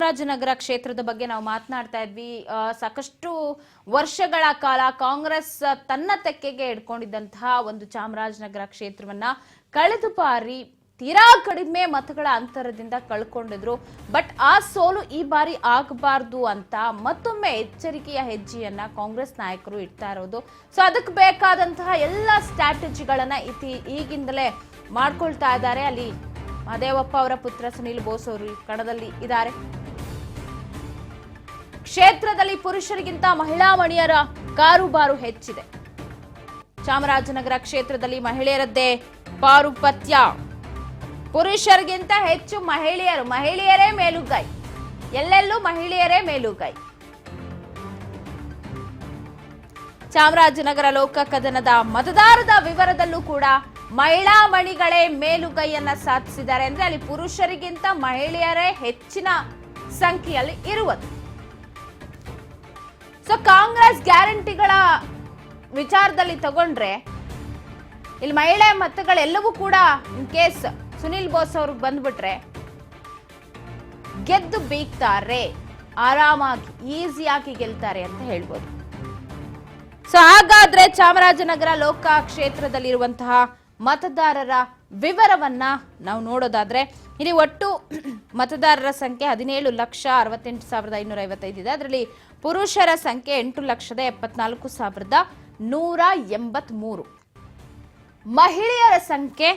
ಚಾಮರಾಜನಗರ ಕ್ಷೇತ್ರದ ಬಗ್ಗೆ ನಾವು ಮಾತನಾಡ್ತಾ ಇದ್ವಿ. ಸಾಕಷ್ಟು ವರ್ಷಗಳ ಕಾಲ ಕಾಂಗ್ರೆಸ್ ತನ್ನ ತೆಕ್ಕೆಗೆ ಇಟ್ಕೊಂಡಿದ್ದಂತಹ ಒಂದು ಚಾಮರಾಜನಗರ ಕ್ಷೇತ್ರವನ್ನ ಕಳೆದ ಬಾರಿ ತೀರಾ ಕಡಿಮೆ ಮತಗಳ ಅಂತರದಿಂದ ಕಳ್ಕೊಂಡಿದ್ರು. ಬಟ್ ಆ ಸೋಲು ಈ ಬಾರಿ ಆಗಬಾರ್ದು ಅಂತ ಮತ್ತೊಮ್ಮೆ ಎಚ್ಚರಿಕೆಯ ಹೆಜ್ಜೆಯನ್ನ ಕಾಂಗ್ರೆಸ್ ನಾಯಕರು ಇಡ್ತಾ ಇರೋದು. ಸೊ ಅದಕ್ಕೆ ಬೇಕಾದಂತಹ ಎಲ್ಲ ಸ್ಟ್ರಾಟಜಿಗಳನ್ನ ಈಗಿಂದಲೇ ಮಾಡ್ಕೊಳ್ತಾ ಇದ್ದಾರೆ. ಅಲ್ಲಿ ಮಹದೇವಪ್ಪ ಅವರ ಪುತ್ರ ಸುನಿಲ್ ಬೋಸ್ ಅವರು ಕಣದಲ್ಲಿ ಇದ್ದಾರೆ. ಕ್ಷೇತ್ರದಲ್ಲಿ ಪುರುಷರಿಗಿಂತ ಮಹಿಳಾ ಮಣಿಯರ ಕಾರುಬಾರು ಹೆಚ್ಚಿದೆ. ಚಾಮರಾಜನಗರ ಕ್ಷೇತ್ರದಲ್ಲಿ ಮಹಿಳೆಯರದ್ದೇ ಪಾರುಪತ್ಯ. ಪುರುಷರಿಗಿಂತ ಹೆಚ್ಚು ಮಹಿಳೆಯರೇ ಮೇಲುಗೈ. ಎಲ್ಲೆಲ್ಲೂ ಮಹಿಳೆಯರೇ ಮೇಲುಗೈ. ಚಾಮರಾಜನಗರ ಲೋಕ ಕದನದ ಮತದಾರರ ವಿವರದಲ್ಲೂ ಕೂಡ ಮಹಿಳಾ ಮಣಿಗಳೇ ಮೇಲುಗೈಯನ್ನ ಸಾಧಿಸಿದ್ದಾರೆ. ಅಂದ್ರೆ ಅಲ್ಲಿ ಪುರುಷರಿಗಿಂತ ಮಹಿಳೆಯರೇ ಹೆಚ್ಚಿನ ಸಂಖ್ಯೆಯಲ್ಲಿ ಇರುವುದು. ಸೊ ಕಾಂಗ್ರೆಸ್ ಗ್ಯಾರಂಟಿಗಳ ವಿಚಾರದಲ್ಲಿ ತಗೊಂಡ್ರೆ ಇಲ್ಲಿ ಮಹಿಳೆ ಮತಗಳೆಲ್ಲವೂ ಕೂಡ ಇನ್ ಕೇಸ್ ಸುನಿಲ್ ಬೋಸ್ ಅವ್ರಿಗೆ ಬಂದ್ಬಿಟ್ರೆ ಗೆದ್ದು ಬೀಗ್ತಾರೆ, ಆರಾಮಾಗಿ ಈಸಿಯಾಗಿ ಗೆಲ್ತಾರೆ ಅಂತ ಹೇಳ್ಬೋದು. ಸೊ ಹಾಗಾದ್ರೆ ಚಾಮರಾಜನಗರ ಲೋಕ ಕ್ಷೇತ್ರದಲ್ಲಿರುವಂತಹ ಮತದಾರರ ವಿವರವನ್ನ ನಾವು ನೋಡೋದಾದ್ರೆ ಇಲ್ಲಿ ಒಟ್ಟು ಮತದಾರರ ಸಂಖ್ಯೆ 17,68,555 ಇದೆ. ಅದರಲ್ಲಿ ಪುರುಷರ ಸಂಖ್ಯೆ 8,74,183. ಮಹಿಳೆಯರ ಸಂಖ್ಯೆ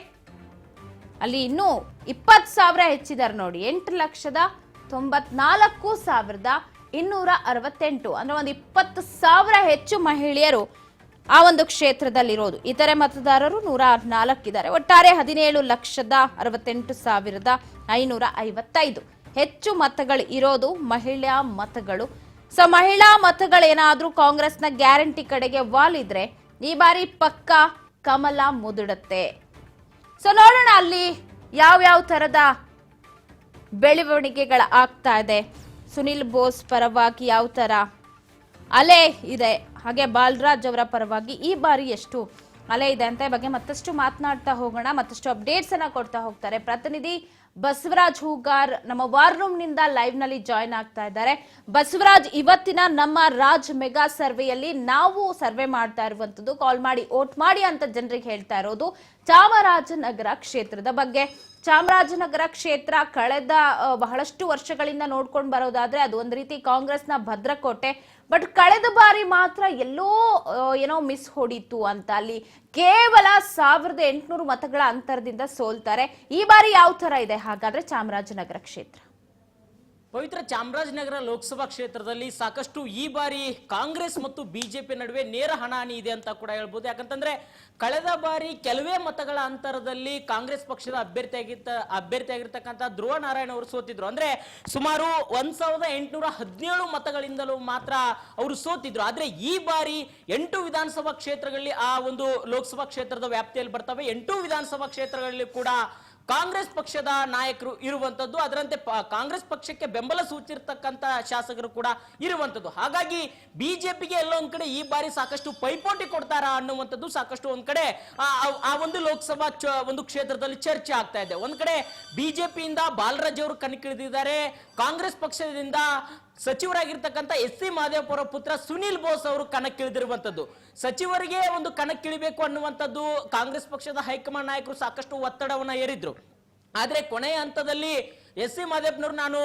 ಅಲ್ಲಿ ಇನ್ನೂ 20,000 ಹೆಚ್ಚಿದ್ದಾರೆ ನೋಡಿ. 8,94,268. ಅಂದ್ರೆ ಒಂದು 20,000 ಹೆಚ್ಚು ಮಹಿಳೆಯರು ಆ ಒಂದು ಕ್ಷೇತ್ರದಲ್ಲಿರೋದು. ಇತರೆ ಮತದಾರರು 104 ಇದ್ದಾರೆ. ಒಟ್ಟಾರೆ 17,68,555 ಹೆಚ್ಚು ಮತಗಳು ಇರೋದು ಮಹಿಳಾ ಮತಗಳು. ಸೊ ಮಹಿಳಾ ಮತಗಳೇನಾದ್ರೂ ಕಾಂಗ್ರೆಸ್ನ ಗ್ಯಾರಂಟಿ ಕಡೆಗೆ ವಾಲಿದ್ರೆ ಈ ಬಾರಿ ಪಕ್ಕ ಕಮಲ ಮುದುಡುತ್ತೆ. ಸೊ ನೋಡೋಣ ಅಲ್ಲಿ ಯಾವ ತರದ ಬೆಳವಣಿಗೆಗಳ ಆಗ್ತಾ ಇದೆ. ಸುನಿಲ್ ಬೋಸ್ ಪರವಾಗಿ ಯಾವ ತರ ಅಲೆ ಇದೆ, ಹಾಗೆ ಬಾಲರಾಜ್ ಅವರ ಪರವಾಗಿ ಈ ಬಾರಿ ಎಷ್ಟು ಅಲೆ ಇದೆ ಅಂತ ಬಗ್ಗೆ ಮತ್ತಷ್ಟು ಮಾತನಾಡ್ತಾ ಹೋಗೋಣ. ಮತ್ತಷ್ಟು ಅಪ್ಡೇಟ್ಸ್ ಅನ್ನ ಕೊಡ್ತಾ ಹೋಗ್ತಾರೆ ಪ್ರತಿನಿಧಿ ಬಸವರಾಜ್ ಹೂಗಾರ್ ನಮ್ಮ ವಾರ್ ರೂಮ್ ನಿಂದ ಲೈವ್ ನಲ್ಲಿ ಜಾಯಿನ್ ಆಗ್ತಾ ಇದ್ದಾರೆ. ಬಸವರಾಜ್, ಇವತ್ತಿನ ನಮ್ಮ ರಾಜ್ ಮೆಗಾ ಸರ್ವೆಯಲ್ಲಿ ನಾವು ಸರ್ವೆ ಮಾಡ್ತಾ ಇರುವಂತದ್ದು ಕಾಲ್ ಮಾಡಿ ವೋಟ್ ಮಾಡಿ ಅಂತ ಜನರಿಗೆ ಹೇಳ್ತಾ ಇರೋದು ಚಾಮರಾಜನಗರ ಕ್ಷೇತ್ರದ ಬಗ್ಗೆ. ಚಾಮರಾಜನಗರ ಕ್ಷೇತ್ರ ಕಳೆದ ಬಹಳಷ್ಟು ವರ್ಷಗಳಿಂದ ನೋಡ್ಕೊಂಡು ಬರೋದಾದ್ರೆ ಅದು ಒಂದು ರೀತಿ ಕಾಂಗ್ರೆಸ್ನ ಭದ್ರಕೋಟೆ. ಬಟ್ ಕಳೆದ ಬಾರಿ ಮಾತ್ರ ಎಲ್ಲೋ ಏನೋ ಮಿಸ್ ಹೊಡಿತು ಅಂತ ಅಲ್ಲಿ ಕೇವಲ 1,800 ಮತಗಳ ಅಂತರದಿಂದ ಸೋಲ್ತಾರೆ. ಈ ಬಾರಿ ಯಾವ ತರ ಇದೆ ಹಾಗಾದ್ರೆ ಚಾಮರಾಜನಗರ ಕ್ಷೇತ್ರ? ಪವಿತ್ರ, ಚಾಮರಾಜನಗರ ಲೋಕಸಭಾ ಕ್ಷೇತ್ರದಲ್ಲಿ ಸಾಕಷ್ಟು ಈ ಬಾರಿ ಕಾಂಗ್ರೆಸ್ ಮತ್ತು ಬಿಜೆಪಿ ನಡುವೆ ನೇರ ಹಣಾಹಣಿ ಇದೆ ಅಂತ ಕೂಡ ಹೇಳ್ಬೋದು. ಯಾಕಂತಂದ್ರೆ ಕಳೆದ ಬಾರಿ ಕೆಲವೇ ಮತಗಳ ಅಂತರದಲ್ಲಿ ಕಾಂಗ್ರೆಸ್ ಪಕ್ಷದ ಅಭ್ಯರ್ಥಿಯಾಗಿರ್ತಕ್ಕಂಥ ಧ್ರುವ ನಾರಾಯಣ್ ಅವರು ಸೋತಿದ್ರು. ಅಂದ್ರೆ ಸುಮಾರು 1,817 ಮತಗಳಿಂದಲೂ ಮಾತ್ರ ಅವರು ಸೋತಿದ್ರು. ಆದ್ರೆ ಈ ಬಾರಿ 8 ವಿಧಾನಸಭಾ ಕ್ಷೇತ್ರಗಳಲ್ಲಿ ಆ ಒಂದು ಲೋಕಸಭಾ ಕ್ಷೇತ್ರದ ವ್ಯಾಪ್ತಿಯಲ್ಲಿ ಬರ್ತವೆ. 8 ವಿಧಾನಸಭಾ ಕ್ಷೇತ್ರಗಳಲ್ಲಿ ಕೂಡ ಕಾಂಗ್ರೆಸ್ ಪಕ್ಷದ ನಾಯಕರು ಇರುವಂತದ್ದು, ಅದರಂತೆ ಕಾಂಗ್ರೆಸ್ ಪಕ್ಷಕ್ಕೆ ಬೆಂಬಲ ಸೂಚಿರ್ತಕ್ಕಂಥ ಶಾಸಕರು ಕೂಡ ಇರುವಂತದ್ದು. ಹಾಗಾಗಿ ಬಿಜೆಪಿಗೆ ಎಲ್ಲೋ ಒಂದ್ ಕಡೆ ಈ ಬಾರಿ ಸಾಕಷ್ಟು ಪೈಪೋಟಿ ಕೊಡ್ತಾರ ಅನ್ನುವಂಥದ್ದು ಸಾಕಷ್ಟು ಒಂದ್ ಕಡೆ ಆ ಒಂದು ಲೋಕಸಭಾ ಒಂದು ಕ್ಷೇತ್ರದಲ್ಲಿ ಚರ್ಚೆ ಆಗ್ತಾ ಇದೆ. ಒಂದ್ ಕಡೆ ಬಿಜೆಪಿಯಿಂದ ಬಾಲರಾಜ್ ಅವರು ಕಣಕ್ಕಿಳಿದಿದ್ದಾರೆ. ಕಾಂಗ್ರೆಸ್ ಪಕ್ಷದಿಂದ ಸಚಿವರಾಗಿರ್ತಕ್ಕಂಥ ಎಸ್.ಸಿ. ಮಹದೇವಪ್ಪ ಅವರ ಪುತ್ರ ಸುನಿಲ್ ಬೋಸ್ ಅವರು ಕಣಕ್ಕಿಳಿದಿರುವಂತದ್ದು. ಸಚಿವರಿಗೆ ಒಂದು ಕಣಕ್ಕಿಳಿಬೇಕು ಅನ್ನುವಂಥದ್ದು ಕಾಂಗ್ರೆಸ್ ಪಕ್ಷದ ಹೈಕಮಾಂಡ್ ನಾಯಕರು ಸಾಕಷ್ಟು ಒತ್ತಡವನ್ನ ಹೇರಿದ್ರು. ಆದ್ರೆ ಕೊನೆಯ ಹಂತದಲ್ಲಿ ಎಸ್.ಸಿ. ಮಹದೇವಪ್ಪನವರು ನಾನು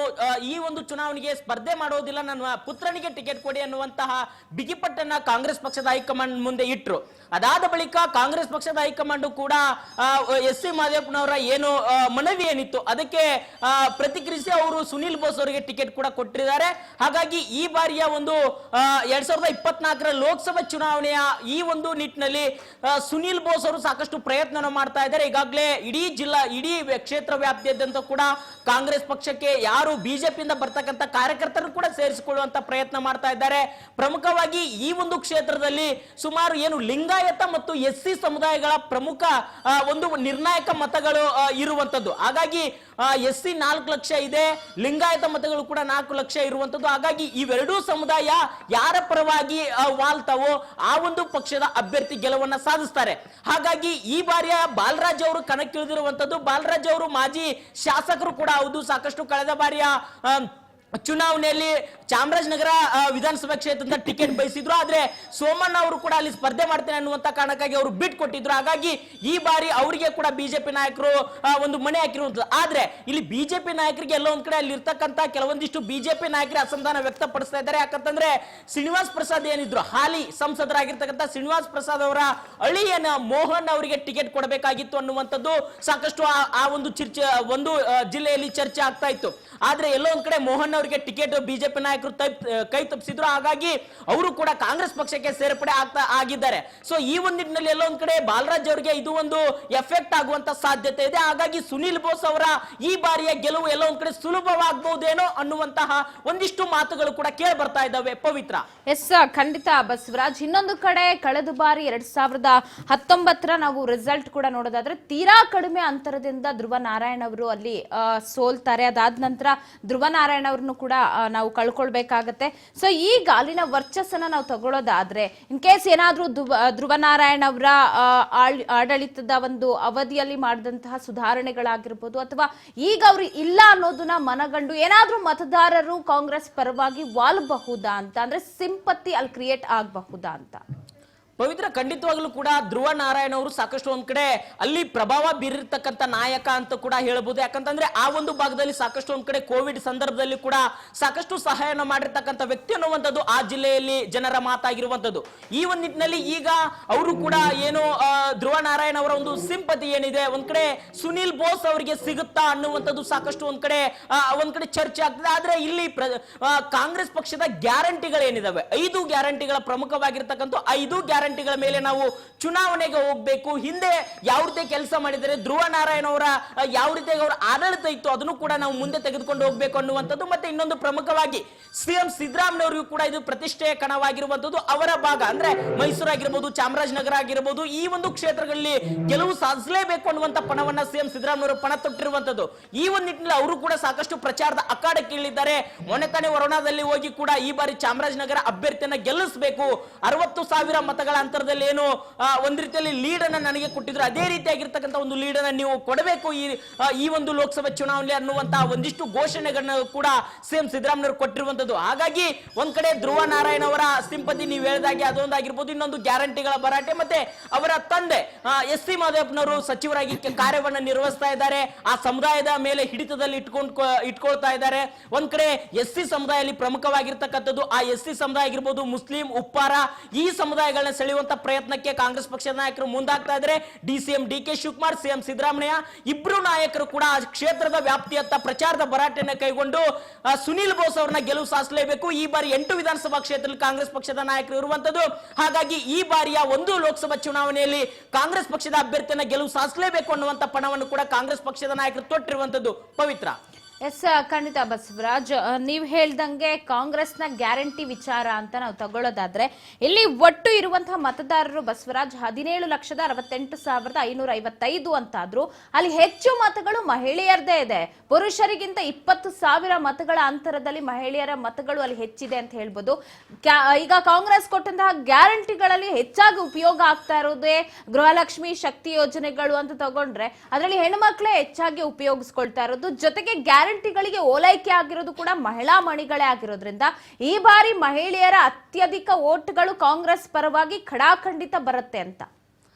ಈ ಒಂದು ಚುನಾವಣೆಗೆ ಸ್ಪರ್ಧೆ ಮಾಡೋದಿಲ್ಲ, ನನ್ನ ಪುತ್ರನಿಗೆ ಟಿಕೆಟ್ ಕೊಡಿ ಅನ್ನುವಂತಹ ಬಿಗಿಪಟ್ಟನ್ನ ಕಾಂಗ್ರೆಸ್ ಪಕ್ಷದ ಹೈಕಮಾಂಡ್ ಮುಂದೆ ಇಟ್ರು. ಅದಾದ ಬಳಿಕ ಕಾಂಗ್ರೆಸ್ ಪಕ್ಷದ ಹೈಕಮಾಂಡ್ ಕೂಡ ಎಸ್.ಸಿ. ಮಹದೇವಪ್ಪನವರ ಏನು ಮನವಿ ಏನಿತ್ತು ಅದಕ್ಕೆ ಪ್ರತಿಕ್ರಿಯಿಸಿ ಅವರು ಸುನಿಲ್ ಬೋಸ್ ಅವರಿಗೆ ಟಿಕೆಟ್ ಕೂಡ ಕೊಟ್ಟಿದ್ದಾರೆ. ಹಾಗಾಗಿ ಈ ಬಾರಿಯ ಒಂದು 2024ರ ಲೋಕಸಭಾ ಚುನಾವಣೆಯ ಈ ಒಂದು ನಿಟ್ಟಿನಲ್ಲಿ ಸುನಿಲ್ ಬೋಸ್ ಅವರು ಸಾಕಷ್ಟು ಪ್ರಯತ್ನ ಮಾಡ್ತಾ ಇದ್ದಾರೆ. ಈಗಾಗಲೇ ಇಡೀ ಕ್ಷೇತ್ರ ವ್ಯಾಪ್ತಿಯಾದ್ಯಂತ ಕೂಡ ಕಾಂಗ್ರೆಸ್ ಪಕ್ಷಕ್ಕೆ ಯಾರು ಬಿಜೆಪಿಯಿಂದ ಬರ್ತಕ್ಕಂಥ ಕಾರ್ಯಕರ್ತರು ಕೂಡ ಸೇರಿಸಿಕೊಳ್ಳುವಂತ ಪ್ರಯತ್ನ ಮಾಡ್ತಾ ಇದ್ದಾರೆ. ಪ್ರಮುಖವಾಗಿ ಈ ಒಂದು ಕ್ಷೇತ್ರದಲ್ಲಿ ಸುಮಾರು ಏನು ಲಿಂಗಾಯತ ಮತ್ತು ಎಸ್.ಸಿ. ಸಮುದಾಯಗಳ ಪ್ರಮುಖ ಒಂದು ನಿರ್ಣಾಯಕ ಮತಗಳು ಇರುವಂತದ್ದು. ಹಾಗಾಗಿ ಎಸ್.ಸಿ. 4 ಲಕ್ಷ ಇದೆ, ಲಿಂಗಾಯತ ಮತಗಳು ಕೂಡ 4 ಲಕ್ಷ ಇರುವಂತದ್ದು. ಹಾಗಾಗಿ ಇವೆರಡೂ ಸಮುದಾಯ ಯಾರ ಪರವಾಗಿ ವಾಲ್ತಾವೋ ಆ ಒಂದು ಪಕ್ಷದ ಅಭ್ಯರ್ಥಿ ಗೆಲುವನ್ನ ಸಾಧಿಸ್ತಾರೆ. ಹಾಗಾಗಿ ಈ ಬಾರಿಯ ಬಾಲರಾಜ್ ಅವರು ಕಣಕ್ಕಿಳಿದಿರುವಂತದ್ದು. ಬಾಲರಾಜ್ ಅವರು ಮಾಜಿ ಶಾಸಕರು ಕೂಡ ಹೌದು. ಸಾಕಷ್ಟು ಕಳೆದ ಬಾರಿಯ ಚುನಾವಣೆಯಲ್ಲಿ ಚಾಮರಾಜನಗರ ವಿಧಾನಸಭಾ ಕ್ಷೇತ್ರದ ಟಿಕೆಟ್ ಬಯಸಿದ್ರು. ಆದ್ರೆ ಸೋಮಣ್ಣ ಅವರು ಕೂಡ ಅಲ್ಲಿ ಸ್ಪರ್ಧೆ ಮಾಡ್ತೇನೆ ಅನ್ನುವಂತ ಕಾರಣಕ್ಕಾಗಿ ಅವರು ಬಿಟ್ ಕೊಟ್ಟಿದ್ರು. ಹಾಗಾಗಿ ಈ ಬಾರಿ ಅವರಿಗೆ ಕೂಡ ಬಿಜೆಪಿ ನಾಯಕರು ಒಂದು ಮನೆ ಹಾಕಿರುವಂತದ್ದು. ಆದ್ರೆ ಇಲ್ಲಿ ಬಿಜೆಪಿ ನಾಯಕರಿಗೆ ಎಲ್ಲ ಒಂದ್ ಕಡೆ ಅಲ್ಲಿ ಇರ್ತಕ್ಕಂತ ಕೆಲವೊಂದಿಷ್ಟು ಬಿಜೆಪಿ ನಾಯಕರು ಅಸಮಾಧಾನ ವ್ಯಕ್ತಪಡಿಸ್ತಾ ಇದ್ದಾರೆ. ಯಾಕಂತಂದ್ರೆ ಶ್ರೀನಿವಾಸ್ ಪ್ರಸಾದ್ ಏನಿದ್ರು ಹಾಲಿ ಸಂಸದರಾಗಿರ್ತಕ್ಕಂಥ ಶ್ರೀನಿವಾಸ್ ಪ್ರಸಾದ್ ಅವರ ಅಳಿಯನ ಮೋಹನ್ ಅವರಿಗೆ ಟಿಕೆಟ್ ಕೊಡಬೇಕಾಗಿತ್ತು ಅನ್ನುವಂಥದ್ದು ಸಾಕಷ್ಟು ಆ ಒಂದು ಜಿಲ್ಲೆಯಲ್ಲಿ ಚರ್ಚೆ ಆಗ್ತಾ ಇತ್ತು. ಆದ್ರೆ ಎಲ್ಲೋ ಒಂದ್ ಕಡೆ ಮೋಹನ್ ಅವರಿಗೆ ಟಿಕೆಟ್ ಬಿಜೆಪಿ ನಾಯಕರು ಕೈ ತಪ್ಪಿಸಿದ್ರು. ಹಾಗಾಗಿ ಅವರು ಕೂಡ ಕಾಂಗ್ರೆಸ್ ಪಕ್ಷಕ್ಕೆ ಸೇರ್ಪಡೆ ಆಗಿದ್ದಾರೆ. ಸೊ ಈ ಒಂದು ನಿಟ್ಟಿನಲ್ಲಿ ಎಲ್ಲೋ ಒಂದ್ ಕಡೆ ಬಾಲರಾಜ್ ಅವರಿಗೆ ಇದು ಒಂದು ಎಫೆಕ್ಟ್ ಆಗುವಂತ ಸಾಧ್ಯತೆ ಇದೆ. ಹಾಗಾಗಿ ಸುನಿಲ್ ಬೋಸ್ ಅವರ ಈ ಬಾರಿಯ ಗೆಲುವು ಎಲ್ಲೋ ಒಂದ್ ಕಡೆ ಸುಲಭವಾಗಬಹುದೇನೋ ಅನ್ನುವಂತಹ ಒಂದಿಷ್ಟು ಮಾತುಗಳು ಕೂಡ ಕೇಳಿ ಬರ್ತಾ ಇದ್ದಾವೆ. ಪವಿತ್ರ. ಎಸ್, ಖಂಡಿತ ಬಸವರಾಜ್. ಇನ್ನೊಂದು ಕಡೆ ಕಳೆದ ಬಾರಿ 2019 ನಾವು ರಿಸಲ್ಟ್ ಕೂಡ ನೋಡೋದಾದ್ರೆ ತೀರಾ ಕಡಿಮೆ ಅಂತರದಿಂದ ಧ್ರುವ ನಾರಾಯಣ್ ಅವರು ಅಲ್ಲಿ ಸೋಲ್ತಾರೆ. ಅದಾದ ನಂತರ ಧ್ರುವ ನಾರಾಯಣ್ ಅವ್ರನ್ನು ಕೂಡ ನಾವು ಕಳ್ಕೊಳ್ಬೇಕಾಗತ್ತೆ. ಸೊ ಈಗ ಅಲ್ಲಿನ ವರ್ಚಸ್ಸನ್ನ ನಾವು ತಗೊಳ್ಳೋದಾದ್ರೆ ಇನ್ ಕೇಸ್ ಏನಾದ್ರೂ ಧ್ರುವ ನಾರಾಯಣ್ ಅವರ ಆಡಳಿತದ ಒಂದು ಅವಧಿಯಲ್ಲಿ ಮಾಡಿದಂತಹ ಸುಧಾರಣೆಗಳಾಗಿರ್ಬೋದು ಅಥವಾ ಈಗ ಅವರು ಇಲ್ಲ ಅನ್ನೋದನ್ನ ಮನಗಂಡು ಏನಾದ್ರೂ ಮತದಾರರು ಕಾಂಗ್ರೆಸ್ ಪರವಾಗಿ ವಾಲಬಹುದಾ ಅಂತ, ಅಂದ್ರೆ ಸಿಂಪತಿ ಅಲ್ಲಿ ಕ್ರಿಯೇಟ್ ಆಗಬಹುದಾ ಅಂತ? ಪವಿತ್ರ, ಖಂಡಿತವಾಗ್ಲೂ ಕೂಡ ಧ್ರುವ ನಾರಾಯಣ್ ಅವರು ಸಾಕಷ್ಟು ಒಂದ್ ಕಡೆ ಅಲ್ಲಿ ಪ್ರಭಾವ ಬೀರಿರ್ತಕ್ಕಂಥ ನಾಯಕ ಅಂತ ಕೂಡ ಹೇಳ್ಬೋದು. ಯಾಕಂತಂದ್ರೆ ಆ ಒಂದು ಭಾಗದಲ್ಲಿ ಸಾಕಷ್ಟು ಒಂದ್ ಕಡೆ ಕೋವಿಡ್ ಸಂದರ್ಭದಲ್ಲಿ ಕೂಡ ಸಾಕಷ್ಟು ಸಹಾಯನ ಮಾಡಿರ್ತಕ್ಕಂಥ ವ್ಯಕ್ತಿ ಅನ್ನುವಂಥದ್ದು ಆ ಜಿಲ್ಲೆಯಲ್ಲಿ ಜನರ ಮಾತಾಗಿರುವಂಥದ್ದು. ಈ ಒಂದು ನಿಟ್ಟಿನಲ್ಲಿ ಈಗ ಅವರು ಕೂಡ ಏನು ಧ್ರುವ ನಾರಾಯಣ್ ಅವರ ಒಂದು ಸಿಂಪತಿ ಏನಿದೆ ಒಂದ್ ಕಡೆ ಸುನಿಲ್ ಬೋಸ್ ಅವರಿಗೆ ಸಿಗುತ್ತಾ ಅನ್ನುವಂಥದ್ದು ಸಾಕಷ್ಟು ಒಂದ್ ಕಡೆ ಚರ್ಚೆ ಆಗ್ತದೆ. ಆದ್ರೆ ಇಲ್ಲಿ ಕಾಂಗ್ರೆಸ್ ಪಕ್ಷದ ಗ್ಯಾರಂಟಿಗಳೇನಿದಾವೆ 5 ಗ್ಯಾರಂಟಿಗಳ ಪ್ರಮುಖವಾಗಿರ್ತಕ್ಕಂಥ 5 ಗ್ಯಾರಂಟಿಗಳ ಮೇಲೆ ನಾವು ಚುನಾವಣೆಗೆ ಹೋಗ್ಬೇಕು. ಹಿಂದೆ ಯಾವ ರೀತಿ ಕೆಲಸ ಮಾಡಿದರೆ ಧ್ರುವ ನಾರಾಯಣ್ ಅವರ ಯಾವ ರೀತಿ ಅವರ ಆಡಳಿತ ಇತ್ತು ಅದನ್ನು ಕೂಡ ನಾವು ಮುಂದೆ ತೆಗೆದುಕೊಂಡು ಹೋಗ್ಬೇಕು ಅನ್ನುವಂಥದ್ದು. ಮತ್ತೆ ಇನ್ನೊಂದು ಪ್ರಮುಖವಾಗಿ ಸಿಎಂ ಸಿದ್ದರಾಮಯ್ಯ ಕೂಡ ಇದು ಪ್ರತಿಷ್ಠೆಯ ಕಣವಾಗಿರುವಂತದ್ದು. ಅವರ ಭಾಗ ಅಂದ್ರೆ ಮೈಸೂರು ಆಗಿರ್ಬೋದು, ಚಾಮರಾಜನಗರ ಆಗಿರ್ಬೋದು, ಈ ಒಂದು ಕ್ಷೇತ್ರಗಳಲ್ಲಿ ಗೆಲುವು ಸಾಧಿಸಲೇಬೇಕು ಅನ್ನುವಂತ ಪಣವನ್ನ ಸಿಎಂ ಸಿದ್ದರಾಮಯ್ಯ ಪಣ ತೊಟ್ಟಿರುವಂತದ್ದು. ಈ ಒಂದು ನಿಟ್ಟಿನಲ್ಲಿ ಅವರು ಕೂಡ ಸಾಕಷ್ಟು ಪ್ರಚಾರದ ಅಖಾಡಕ್ಕೆ ಇಳಿದ್ದಾರೆ. ಮೊನ್ನೆ ತಾನೇ ವರುಣಾದಲ್ಲಿ ಹೋಗಿ ಕೂಡ ಈ ಬಾರಿ ಚಾಮರಾಜನಗರ ಅಭ್ಯರ್ಥಿಯನ್ನ ಗೆಲ್ಲಿಸಬೇಕು, 60,000 ಮತಗಳ ಅಂತರದಲ್ಲಿ ಏನು ಒಂದ್ ರೀತಿಯಲ್ಲಿ ಲೀಡ್ ಅನ್ನ ನನಗೆ ಕೊಟ್ಟಿದ್ರು, ಅದೇ ರೀತಿಯಾಗಿರ್ತಕ್ಕಂಥ ಒಂದು ಲೀಡ್ ಅನ್ನ ನೀವು ಕೊಡಬೇಕು ಈ ಒಂದು ಲೋಕಸಭೆ ಚುನಾವಣೆ ಅನ್ನುವಂತಹ ಒಂದಿಷ್ಟು ಘೋಷಣೆಗಳನ್ನ ಕೂಡ ಸಿಎಂ ಸಿದ್ದರಾಮಯ್ಯ ಕೊಟ್ಟಿರುವಂತದ್ದು. ಹಾಗಾಗಿ ಒಂದ್ ಕಡೆ ಧ್ರುವ ನಾರಾಯಣ್ ಅವರ ಸಿಂಪತಿ ನೀವು ಹೇಳಿದಾಗೆ ಅದೊಂದಾಗಿರ್ಬೋದು. ಇನ್ನೊಂದು ಗ್ಯಾರಂಟಿಗಳ ಭರಾಟೆ, ಮತ್ತೆ ಅವರ ತಂದೆ ಎಸ್.ಸಿ. ಮಾದೇವಪ್ಪನವರು ಸಚಿವರಾಗಿ ಕಾರ್ಯವನ್ನ ನಿರ್ವಹಿಸ್ತಾ ಇದ್ದಾರೆ. ಆ ಸಮುದಾಯದ ಮೇಲೆ ಹಿಡಿತದಲ್ಲಿ ಇಟ್ಕೊಳ್ತಾ ಇದ್ದಾರೆ. ಒಂದ್ ಕಡೆ ಎಸ್.ಸಿ. ಸಮುದಾಯದಲ್ಲಿ ಪ್ರಮುಖವಾಗಿರ್ತಕ್ಕಂಥದ್ದು ಆ ಎಸ್.ಸಿ. ಸಮುದಾಯ ಆಗಿರ್ಬೋದು, ಮುಸ್ಲಿಂ, ಉಪ್ಪಾರ, ಈ ಸಮುದಾಯಗಳನ್ನ ಸೆಳೆಯುವಂತ ಪ್ರಯತ್ನಕ್ಕೆ ಕಾಂಗ್ರೆಸ್ ಪಕ್ಷದ ನಾಯಕರು ಮುಂದಾಗ್ತಾ ಇದ್ದಾರೆ. ಡಿ.ಸಿ.ಎಂ. ಡಿ.ಕೆ. ಶಿವಕುಮಾರ್, ಸಿಎಂ ಸಿದ್ದರಾಮಯ್ಯ ಇಬ್ರು ನಾಯಕರು ಕೂಡ ಕ್ಷೇತ್ರದ ವ್ಯಾಪ್ತಿಯತ್ತ ಪ್ರಚಾರದ ಭರಾಟೆಯನ್ನು ಕೈಗೊಂಡು ಸುನಿಲ್ ಬೋಸ್ ಅವರನ್ನ ಗೆಲುವು ಸಾಧಿಸಲೇಬೇಕು. ಈ ಬಾರಿ 8 ವಿಧಾನಸಭಾ ಕ್ಷೇತ್ರದಲ್ಲಿ ಕಾಂಗ್ರೆಸ್ ಪಕ್ಷದ ನಾಯಕರು ಇರುವಂತದ್ದು. ಹಾಗಾಗಿ ಈ ಬಾರಿಯ ಒಂದು ಲೋಕಸಭಾ ಚುನಾವಣೆಯಲ್ಲಿ ಕಾಂಗ್ರೆಸ್ ಪಕ್ಷದ ಅಭ್ಯರ್ಥಿಯನ್ನ ಗೆಲುವು ಸಾಧಿಸಲೇಬೇಕು ಅನ್ನುವಂತ ಪಣವನ್ನು ಕೂಡ ಕಾಂಗ್ರೆಸ್ ಪಕ್ಷದ ನಾಯಕರು ತೊಟ್ಟಿರುವಂತದ್ದು. ಪವಿತ್ರ. ಎಸ್, ಖಂಡಿತ ಬಸವರಾಜ್. ನೀವು ಹೇಳ್ದಂಗೆ ಕಾಂಗ್ರೆಸ್ನ ಗ್ಯಾರಂಟಿ ವಿಚಾರ ಅಂತ ನಾವು ತಗೊಳ್ಳೋದಾದ್ರೆ ಇಲ್ಲಿ ಒಟ್ಟು ಇರುವಂತಹ ಮತದಾರರು ಬಸವರಾಜ್ 17,68,555 ಅಂತಾದ್ರು ಅಲ್ಲಿ ಹೆಚ್ಚು ಮತಗಳು ಮಹಿಳೆಯರದೇ ಇದೆ. ಪುರುಷರಿಗಿಂತ 20,000 ಮತಗಳ ಅಂತರದಲ್ಲಿ ಮಹಿಳೆಯರ ಮತಗಳು ಅಲ್ಲಿ ಹೆಚ್ಚಿದೆ ಅಂತ ಹೇಳ್ಬೋದು. ಈಗ ಕಾಂಗ್ರೆಸ್ ಕೊಟ್ಟಂತಹ ಗ್ಯಾರಂಟಿಗಳಲ್ಲಿ ಹೆಚ್ಚಾಗಿ ಉಪಯೋಗ ಆಗ್ತಾ ಇರೋದೇ ಗೃಹಲಕ್ಷ್ಮಿ, ಶಕ್ತಿ ಯೋಜನೆಗಳು ಅಂತ ತಗೊಂಡ್ರೆ ಅದರಲ್ಲಿ ಹೆಣ್ಮಕ್ಳೇ ಹೆಚ್ಚಾಗಿ ಉಪಯೋಗಿಸ್ಕೊಳ್ತಾ ಇರೋದು. ಜೊತೆಗೆ ಗ್ಯಾರಂಟಿಗಳಿಗೆ ಓಲೈಕೆ ಆಗಿರೋದು ಕೂಡ ಮಹಿಳಾ ಮಣಿಗಳೇ ಆಗಿರೋದ್ರಿಂದ ಈ ಬಾರಿ ಮಹಿಳೆಯರ ಅತ್ಯಧಿಕ ವೋಟ್ಗಳು ಕಾಂಗ್ರೆಸ್ ಪರವಾಗಿ ಖಡಾಖಂಡಿತ ಬರುತ್ತೆ ಅಂತ.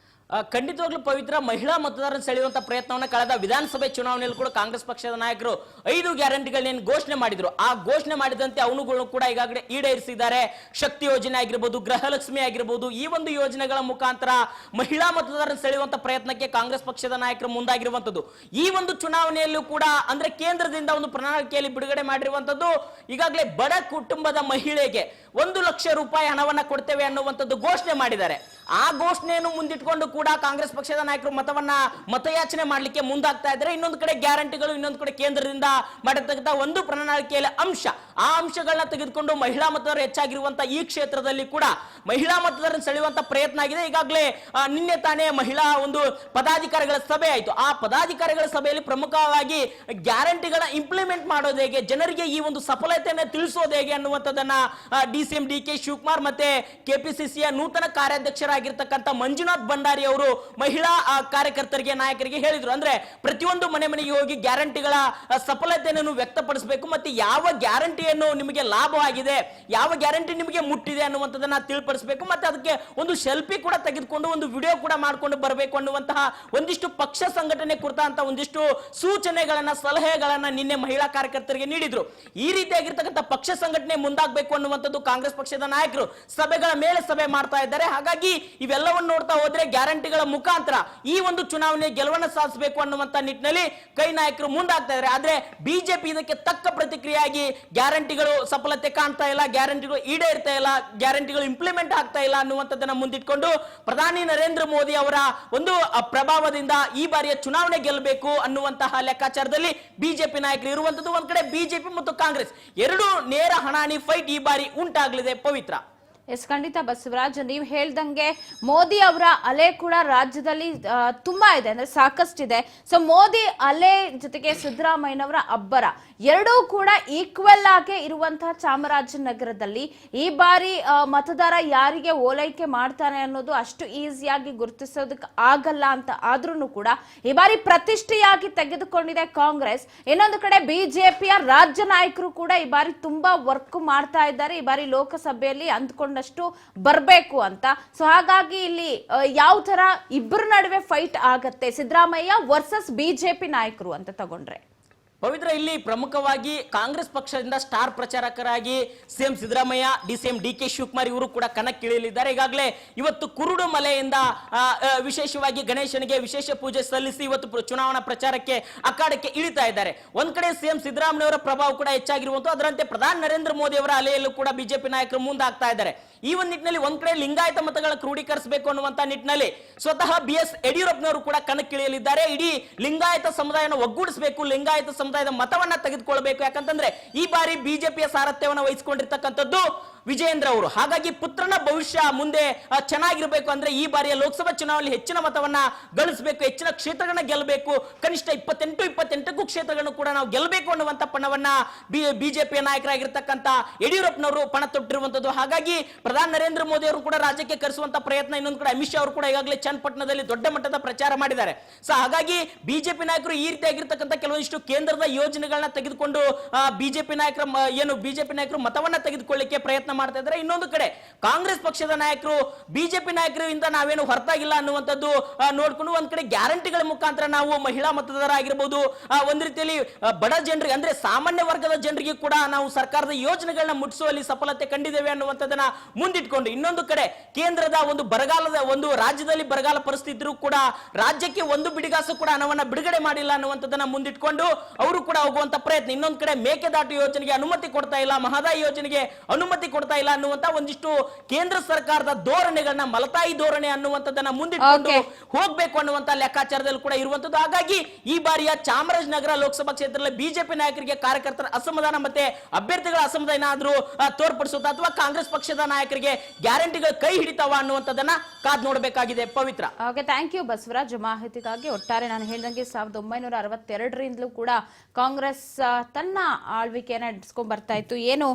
ಖಂಡಿತವಾಗ್ಲೂ ಪವಿತ್ರ, ಮಹಿಳಾ ಮತದಾರರನ್ನು ಸೆಳೆಯುವಂತ ಪ್ರಯತ್ನವನ್ನು ಕಳೆದ ವಿಧಾನಸಭೆ ಚುನಾವಣೆಯಲ್ಲಿ ಕೂಡ ಕಾಂಗ್ರೆಸ್ ಪಕ್ಷದ ನಾಯಕರು 5 ಗ್ಯಾರಂಟಿಗಳನ್ನೇನು ಘೋಷಣೆ ಮಾಡಿದ್ರು ಆ ಘೋಷಣೆ ಮಾಡಿದಂತೆ ಅವನುಗಳು ಕೂಡ ಈಗಾಗಲೇ ಈಡೇರಿಸಿದ್ದಾರೆ. ಶಕ್ತಿ ಯೋಜನೆ ಆಗಿರ್ಬೋದು, ಗೃಹಲಕ್ಷ್ಮಿ ಆಗಿರ್ಬೋದು, ಈ ಒಂದು ಯೋಜನೆಗಳ ಮುಖಾಂತರ ಮಹಿಳಾ ಮತದಾರರನ್ನು ಸೆಳೆಯುವಂತ ಪ್ರಯತ್ನಕ್ಕೆ ಕಾಂಗ್ರೆಸ್ ಪಕ್ಷದ ನಾಯಕರು ಮುಂದಾಗಿರುವಂತದ್ದು. ಈ ಒಂದು ಚುನಾವಣೆಯಲ್ಲೂ ಕೂಡ ಅಂದ್ರೆ ಕೇಂದ್ರದಿಂದ ಒಂದು ಪ್ರಣಾಳಿಕೆಯಲ್ಲಿ ಬಿಡುಗಡೆ ಮಾಡಿರುವಂತದ್ದು. ಈಗಾಗಲೇ ಬಡ ಕುಟುಂಬದ ಮಹಿಳೆಗೆ 1 ಲಕ್ಷ ರೂಪಾಯಿ ಹಣವನ್ನ ಕೊಡ್ತೇವೆ ಅನ್ನುವಂಥದ್ದು ಘೋಷಣೆ ಮಾಡಿದ್ದಾರೆ. ಆ ಘೋಷಣೆಯನ್ನು ಮುಂದಿಟ್ಕೊಂಡು ಕೂಡ ಕಾಂಗ್ರೆಸ್ ಪಕ್ಷದ ನಾಯಕರು ಮತಯಾಚನೆ ಮಾಡಲಿಕ್ಕೆ ಮುಂದಾಗ್ತಾ ಇದ್ದಾರೆ. ಇನ್ನೊಂದು ಕಡೆ ಗ್ಯಾರಂಟಿಗಳು, ಇನ್ನೊಂದು ಕಡೆ ಕೇಂದ್ರದಿಂದ ಮಾಡಿರ್ತಕ್ಕಂಥ ಒಂದು ಪ್ರಣಾಳಿಕೆಯಲ್ಲಿ ಆ ಅಂಶಗಳನ್ನ ತೆಗೆದುಕೊಂಡು ಮಹಿಳಾ ಮತದಾರರು ಹೆಚ್ಚಾಗಿರುವಂತಹ ಈ ಕ್ಷೇತ್ರದಲ್ಲಿ ಕೂಡ ಮಹಿಳಾ ಮತದಾರರನ್ನು ಸೆಳೆಯುವಂತ ಪ್ರಯತ್ನ ಆಗಿದೆ. ಈಗಾಗಲೇ ನಿನ್ನೆ ತಾನೇ ಮಹಿಳಾ ಒಂದು ಪದಾಧಿಕಾರಿಗಳ ಸಭೆ ಆಯಿತು. ಆ ಪದಾಧಿಕಾರಿಗಳ ಸಭೆಯಲ್ಲಿ ಪ್ರಮುಖವಾಗಿ ಗ್ಯಾರಂಟಿಗಳ ಇಂಪ್ಲಿಮೆಂಟ್ ಮಾಡೋದು ಹೇಗೆ, ಜನರಿಗೆ ಈ ಒಂದು ಸಫಲತೆಯನ್ನು ತಿಳಿಸೋದು ಹೇಗೆ ಅನ್ನುವಂಥದ್ದನ್ನ ಡಿ.ಸಿ.ಎಂ. ಡಿ.ಕೆ. ಶಿವಕುಮಾರ್ ಮತ್ತೆ ಕೆಪಿಸಿಸಿಯ ನೂತನ ಕಾರ್ಯಾಧ್ಯಕ್ಷರಾಗಿರ್ತಕ್ಕಂಥ ಮಂಜುನಾಥ್ ಭಂಡಾರಿ ಅವರು ಮಹಿಳಾ ಕಾರ್ಯಕರ್ತರಿಗೆ, ನಾಯಕರಿಗೆ ಹೇಳಿದ್ರು. ಅಂದ್ರೆ ಪ್ರತಿಯೊಂದು ಮನೆಗೆ ಹೋಗಿ ಗ್ಯಾರಂಟಿಗಳ ಸಫಲತೆಯನ್ನು ವ್ಯಕ್ತಪಡಿಸಬೇಕು, ಮತ್ತೆ ಯಾವ ಗ್ಯಾರಂಟಿ ಗ್ಯಾರಂಟಿಯನ್ನು ನಿಮಗೆ ಲಾಭವಾಗಿದೆ, ಯಾವ ಗ್ಯಾರಂಟಿ ನಿಮಗೆ ಮುಟ್ಟಿದೆ ಅನ್ನುವಂಥದ್ದನ್ನ ತಿಳಿಪಡಿಸಬೇಕು. ಮತ್ತೆ ಅದಕ್ಕೆ ಒಂದು ಸೆಲ್ಫಿ ಕೂಡ ತೆಗೆದುಕೊಂಡು ಒಂದು ವಿಡಿಯೋ ಕೂಡ ಮಾಡ್ಕೊಂಡು ಬರಬೇಕು ಅನ್ನುವಂತಹ ಒಂದಿಷ್ಟು ಪಕ್ಷ ಸಂಘಟನೆ ಕುರಿತಂತ ಒಂದಿಷ್ಟು ಸೂಚನೆಗಳನ್ನ, ಸಲಹೆಗಳನ್ನ ನಿನ್ನೆ ಮಹಿಳಾ ಕಾರ್ಯಕರ್ತರಿಗೆ ನೀಡಿದ್ರು. ಈ ರೀತಿಯಾಗಿರ್ತಕ್ಕಂಥ ಪಕ್ಷ ಸಂಘಟನೆ ಮುಂದಾಗಬೇಕು ಅನ್ನುವಂಥದ್ದು ಕಾಂಗ್ರೆಸ್ ಪಕ್ಷದ ನಾಯಕರು ಸಭೆಗಳ ಮೇಲೆ ಸಭೆ ಮಾಡ್ತಾ ಇದ್ದಾರೆ. ಹಾಗಾಗಿ ಇವೆಲ್ಲವನ್ನು ನೋಡ್ತಾ ಹೋದ್ರೆ ಗ್ಯಾರಂಟಿಗಳ ಮುಖಾಂತರ ಈ ಒಂದು ಚುನಾವಣೆ ಗೆಲುವನ್ನು ಸಾಧಿಸಬೇಕು ಅನ್ನುವಂತ ನಿಟ್ಟಿನಲ್ಲಿ ಕೈ ನಾಯಕರು ಮುಂದಾಗ್ತಾ ಇದ್ದಾರೆ. ಆದ್ರೆ ಬಿಜೆಪಿ ಇದಕ್ಕೆ ತಕ್ಕ ಪ್ರತಿಕ್ರಿಯೆಯಾಗಿ ಗ್ಯಾರಂಟಿಗಳು ಸಫಲತೆ ಕಾಣ್ತಾ ಇಲ್ಲ, ಗ್ಯಾರಂಟಿಗಳು ಈಡೇರ್ತಾ ಇಲ್ಲ, ಗ್ಯಾರಂಟಿಗಳು ಇಂಪ್ಲಿಮೆಂಟ್ ಆಗ್ತಾ ಇಲ್ಲ ಅನ್ನುವಂಥದ್ದನ್ನ ಮುಂದಿಟ್ಕೊಂಡು ಪ್ರಧಾನಿ ನರೇಂದ್ರ ಮೋದಿ ಅವರ ಒಂದು ಪ್ರಭಾವದಿಂದ ಈ ಬಾರಿಯ ಚುನಾವಣೆ ಗೆಲ್ಲಬೇಕು ಅನ್ನುವಂತಹ ಲೆಕ್ಕಾಚಾರದಲ್ಲಿ ಬಿಜೆಪಿ ನಾಯಕರು ಇರುವಂತದ್ದು. ಒಂದ್ ಕಡೆ ಬಿಜೆಪಿ ಮತ್ತು ಕಾಂಗ್ರೆಸ್ ಎರಡು ನೇರ ಹಣಾಹಣಿ ಫೈಟ್ ಈ ಬಾರಿ ಉಂಟಾಗಲಿದೆ. ಪವಿತ್ರ. ಎಸ್, ಖಂಡಿತ ಬಸವರಾಜ್, ನೀವು ಹೇಳ್ದಂಗೆ ಮೋದಿ ಅವರ ಅಲೆ ಕೂಡ ರಾಜ್ಯದಲ್ಲಿ ತುಂಬಾ ಇದೆ, ಅಂದ್ರೆ ಸಾಕಷ್ಟಿದೆ. ಸೊ ಮೋದಿ ಅಲೆ ಜೊತೆಗೆ ಸಿದ್ದರಾಮಯ್ಯನವರ ಅಬ್ಬರ ಎರಡೂ ಕೂಡ ಈಕ್ವಲ್ ಆಗಿ ಇರುವಂತಹ ಚಾಮರಾಜನಗರದಲ್ಲಿ ಈ ಬಾರಿ ಮತದಾರ ಯಾರಿಗೆ ಓಲೈಕೆ ಮಾಡ್ತಾನೆ ಅನ್ನೋದು ಅಷ್ಟು ಈಸಿಯಾಗಿ ಗುರುತಿಸೋದಕ್ಕೆ ಆಗಲ್ಲ ಅಂತ ಆದ್ರೂ ಕೂಡ ಈ ಬಾರಿ ಪ್ರತಿಷ್ಠೆಯಾಗಿ ತೆಗೆದುಕೊಂಡಿದೆ ಕಾಂಗ್ರೆಸ್. ಇನ್ನೊಂದು ಕಡೆ ಬಿಜೆಪಿಯ ರಾಜ್ಯ ನಾಯಕರು ಕೂಡ ಈ ಬಾರಿ ತುಂಬಾ ವರ್ಕ್ ಮಾಡ್ತಾ ಇದ್ದಾರೆ, ಈ ಬಾರಿ ಲೋಕಸಭೆಯಲ್ಲಿ ಅಂದ್ಕೊಂಡು ಬರಬೇಕು ಅಂತ. ಸೊ ಹಾಗಾಗಿ ಇಲ್ಲಿ ಯಾವ ತರ ಇಬ್ಬರ ನಡುವೆ ಫೈಟ್ ಆಗತ್ತೆ ಸಿದ್ದರಾಮಯ್ಯ ವರ್ಸಸ್ ಬಿಜೆಪಿ ನಾಯಕರು ಅಂತ ತಗೊಂಡ್ರೆ? ಪವಿತ್ರ, ಇಲ್ಲಿ ಪ್ರಮುಖವಾಗಿ ಕಾಂಗ್ರೆಸ್ ಪಕ್ಷದಿಂದ ಸ್ಟಾರ್ ಪ್ರಚಾರಕರಾಗಿ CM Siddaramaiah, CM D K. Shivakumar ಇವರು ಕೂಡ ಕಣಕ್ಕಿಳಿಯಲಿದ್ದಾರೆ. ಈಗಾಗಲೇ ಇವತ್ತು ಕುರುಡು ಮಲೆಯಿಂದ ವಿಶೇಷವಾಗಿ ಗಣೇಶನಿಗೆ ವಿಶೇಷ ಪೂಜೆ ಸಲ್ಲಿಸಿ ಇವತ್ತು ಚುನಾವಣಾ ಪ್ರಚಾರಕ್ಕೆ ಅಖಾಡಕ್ಕೆ ಇಳಿತಾ ಇದ್ದಾರೆ. ಒಂದ್ ಕಡೆ ಸಿಎಂ ಸಿದ್ದರಾಮಯ್ಯ ಅವರ ಪ್ರಭಾವ ಕೂಡ ಹೆಚ್ಚಾಗಿರುವಂತದ್ದು, ಅದರಂತೆ ಪ್ರಧಾನಿ ನರೇಂದ್ರ ಮೋದಿ ಅವರ ಅಲೆಯಲ್ಲೂ ಕೂಡ ಬಿಜೆಪಿ ನಾಯಕರು ಮುಂದಾಗ್ತಾ ಇದ್ದಾರೆ. ಈ ಒಂದು ನಿಟ್ಟಿನಲ್ಲಿ ಒಂದ್ ಕಡೆ ಲಿಂಗಾಯತ ಮತಗಳ ಕ್ರೋಢೀಕರಿಸಬೇಕು ಅನ್ನುವಂತ ನಿಟ್ಟಿನಲ್ಲಿ ಸ್ವತಃ ಬಿ.ಎಸ್. ಯಡಿಯೂರಪ್ಪನವರು ಕೂಡ ಕಣಕ್ಕಿಳಿಯಲಿದ್ದಾರೆ. ಇಡೀ ಲಿಂಗಾಯತ ಸಮುದಾಯವನ್ನು ಒಗ್ಗೂಡಿಸಬೇಕು, ಲಿಂಗಾಯತ ಸಮುದಾಯದ ಮತವನ್ನ ತೆಗೆದುಕೊಳ್ಬೇಕು. ಯಾಕಂತಂದ್ರೆ ಈ ಬಾರಿ ಬಿಜೆಪಿಯ ಸಾರಥ್ಯವನ್ನು ವಹಿಸಿಕೊಂಡಿರ್ತಕ್ಕಂಥದ್ದು ವಿಜಯೇಂದ್ರ ಅವರು. ಹಾಗಾಗಿ ಪುತ್ರನ ಭವಿಷ್ಯ ಮುಂದೆ ಚೆನ್ನಾಗಿರ್ಬೇಕು ಅಂದ್ರೆ ಈ ಬಾರಿಯ ಲೋಕಸಭಾ ಚುನಾವಣೆಯಲ್ಲಿ ಹೆಚ್ಚಿನ ಮತವನ್ನ ಗಳಿಸಬೇಕು, ಹೆಚ್ಚಿನ ಕ್ಷೇತ್ರಗಳನ್ನ ಗೆಲ್ಲಬೇಕು, ಕನಿಷ್ಠ 28ಕ್ಕೂ ಕ್ಷೇತ್ರಗಳನ್ನು ಕೂಡ ನಾವು ಗೆಲ್ಲಬೇಕು ಅನ್ನುವಂತ ಪಣವನ್ನ ಬಿಜೆಪಿಯ ನಾಯಕರಾಗಿರ್ತಕ್ಕಂಥ ಯಡಿಯೂರಪ್ಪನವರು ಪಣ ತೊಟ್ಟಿರುವಂತದ್ದು. ಹಾಗಾಗಿ ಪ್ರಧಾನಿ ನರೇಂದ್ರ ಮೋದಿ ಅವರು ಕೂಡ ರಾಜ್ಯಕ್ಕೆ ಕರೆಸುವಂತ ಪ್ರಯತ್ನ, ಇನ್ನೊಂದು ಕಡೆ ಅಮಿತ್ ಶಾ ಅವರು ಕೂಡ ಈಗಾಗಲೇ ಚನ್ನಪಟ್ಟಣದಲ್ಲಿ ದೊಡ್ಡ ಮಟ್ಟದ ಪ್ರಚಾರ ಮಾಡಿದ್ದಾರೆ. ಸೊ ಹಾಗಾಗಿ ಬಿಜೆಪಿ ನಾಯಕರು ಈ ರೀತಿಯಾಗಿರ್ತಕ್ಕಂಥ ಕೆಲವೊಂದಿಷ್ಟು ಕೇಂದ್ರದ ಯೋಜನೆಗಳನ್ನ ತೆಗೆದುಕೊಂಡು ಬಿಜೆಪಿ ನಾಯಕರು ಮತವನ್ನ ತೆಗೆದುಕೊಳ್ಳಿಕ್ಕೆ ಪ್ರಯತ್ನ ಮಾಡ್ತಾ ಇದ್ದಾರೆ. ಇನ್ನೊಂದು ಕಡೆ ಕಾಂಗ್ರೆಸ್ ಪಕ್ಷದ ನಾಯಕರು ಬಿಜೆಪಿ ನಾಯಕರಿಂದ ನಾವೇನು ಹೊರತಾಗಿಲ್ಲ ಅನ್ನುವಂಥದ್ದು ನೋಡ್ಕೊಂಡು ಒಂದ್ ಕಡೆ ಗ್ಯಾರಂಟಿಗಳ ಮುಖಾಂತರ ನಾವು ಮಹಿಳಾ ಮತದಾರ ಆಗಿರಬಹುದು, ಒಂದ್ ರೀತಿಯಲ್ಲಿ ಬಡ ಜನರಿಗೆ ಅಂದ್ರೆ ಸಾಮಾನ್ಯ ವರ್ಗದ ಜನರಿಗೆ ಕೂಡ ನಾವು ಸರ್ಕಾರದ ಯೋಜನೆಗಳನ್ನ ಮುಟ್ಟಿಸುವಲ್ಲಿ ಸಫಲತೆ ಕಂಡಿದ್ದೇವೆ ಅನ್ನುವಂಥದ್ದನ್ನ ಮುಂದಿಟ್ಕೊಂಡು, ಇನ್ನೊಂದು ಕಡೆ ಕೇಂದ್ರದ ಒಂದು ರಾಜ್ಯದಲ್ಲಿ ಬರಗಾಲ ಪರಿಸ್ಥಿತಿ ಇದ್ರೂ ಕೂಡ ರಾಜ್ಯಕ್ಕೆ ಒಂದು ಬಿಡಿಗಾಸು ಕೂಡ ಹಣವನ್ನ ಬಿಡುಗಡೆ ಮಾಡಿಲ್ಲ ಅನ್ನುವಂಥದ್ದನ್ನ ಮುಂದಿಟ್ಕೊಂಡು ಅವರು ಕೂಡ ಹೋಗುವಂತ ಪ್ರಯತ್ನ. ಇನ್ನೊಂದು ಕಡೆ ಮೇಕೆದಾಟು ಯೋಜನೆಗೆ ಅನುಮತಿ ಕೊಡ್ತಾ ಇಲ್ಲ, ಮಹದಾಯಿ ಯೋಜನೆಗೆ ಅನುಮತಿ ಕೊಡ್ತಾ ಇಲ್ಲ ಅನ್ನುವಂತ ಒಂದಿಷ್ಟು ಕೇಂದ್ರ ಸರ್ಕಾರದ ಧೋರಣೆಗಳನ್ನ ಮಲತಾಯಿ ಧೋರಣೆ ಅನ್ನುವಂಥದ್ದನ್ನ ಮುಂದಿಟ್ಕೊಂಡು ಹೋಗ್ಬೇಕು ಅನ್ನುವಂತ ಲೆಕ್ಕಾಚಾರದಲ್ಲಿ ಕೂಡ ಇರುವಂತದ್ದು. ಹಾಗಾಗಿ ಈ ಬಾರಿಯ ಚಾಮರಾಜನಗರ ಲೋಕಸಭಾ ಕ್ಷೇತ್ರದಲ್ಲಿ ಬಿಜೆಪಿ ನಾಯಕರಿಗೆ ಕಾರ್ಯಕರ್ತರ ಅಸಮಾಧಾನ ಮತ್ತೆ ಅಭ್ಯರ್ಥಿಗಳ ಅಸಮಾಧಾನ ಏನಾದ್ರೂ ತೋರ್ಪಡಿಸುತ್ತಾ ಅಥವಾ ಕಾಂಗ್ರೆಸ್ ಪಕ್ಷದ ನಾಯಕರಿಗೆ ಗ್ಯಾರಂಟಿಗಳು ಕೈ ಹಿಡಿತಾವ ಅನ್ನುವಂಥದ್ದನ್ನ ಕಾದ್ ನೋಡಬೇಕಾಗಿದೆ. ಪವಿತ್ರ. ಓಕೆ, ಥ್ಯಾಂಕ್ ಯು ಬಸವರಾಜ್ ಮಾಹಿತಿಗಾಗಿ. ಒಟ್ಟಾರೆ ನಾನು ಹೇಳ್ದಂಗೆ 1962ರಿಂದಲೂ ಕೂಡ ಕಾಂಗ್ರೆಸ್ ತನ್ನ ಆಳ್ವಿಕೆಯನ್ನ ನಡೆಸ್ಕೊಂಡ್ ಬರ್ತಾ ಇತ್ತು. ಏನು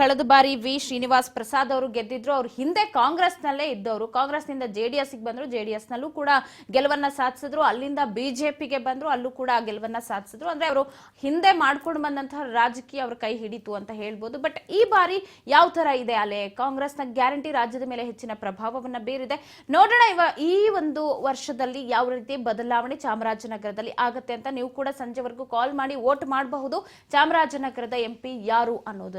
ಕಳೆದ ಬಾರಿ ಶ್ರೀನಿವಾಸ್ ಪ್ರಸಾದ್ ಅವರು ಗೆದ್ದಿದ್ರು, ಅವ್ರು ಹಿಂದೆ ಕಾಂಗ್ರೆಸ್ ನಲ್ಲೇ ಇದ್ದವರು, ಕಾಂಗ್ರೆಸ್ ನಿಂದ ಜೆಡಿಎಸ್ ಬಂದ್ರು, ಜೆಡಿಎಸ್ ನಲ್ಲೂ ಕೂಡ ಗೆಲುವನ್ನ ಸಾಧಿಸಿದ್ರು, ಅಲ್ಲಿಂದ ಬಿಜೆಪಿಗೆ ಬಂದ್ರು, ಅಲ್ಲೂ ಕೂಡ ಗೆಲುವನ್ನ ಸಾಧಿಸಿದ್ರು. ಅಂದ್ರೆ ಅವರು ಹಿಂದೆ ಮಾಡ್ಕೊಂಡು ಬಂದಂತಹ ರಾಜಕೀಯ ಅವ್ರ ಕೈ ಹಿಡಿತು ಅಂತ ಹೇಳ್ಬೋದು. ಬಟ್ ಈ ಬಾರಿ ಯಾವ ತರ ಇದೆ ಅಲೆ? ಕಾಂಗ್ರೆಸ್ನ ಗ್ಯಾರಂಟಿ ರಾಜ್ಯದ ಮೇಲೆ ಹೆಚ್ಚಿನ ಪ್ರಭಾವವನ್ನ ಬೀರಿದೆ. ನೋಡೋಣ ಈ ಒಂದು ವರ್ಷದಲ್ಲಿ ಯಾವ ರೀತಿ ಬದಲಾವಣೆ ಚಾಮರಾಜನಗರದಲ್ಲಿ ಆಗತ್ತೆ ಅಂತ. ನೀವು ಕೂಡ ಸಂಜೆವರೆಗೂ ಕಾಲ್ ಮಾಡಿ ವೋಟ್ ಮಾಡಬಹುದು. ಚಾಮರಾಜನಗರದ MP ಯಾರು ಅನ್ನೋದು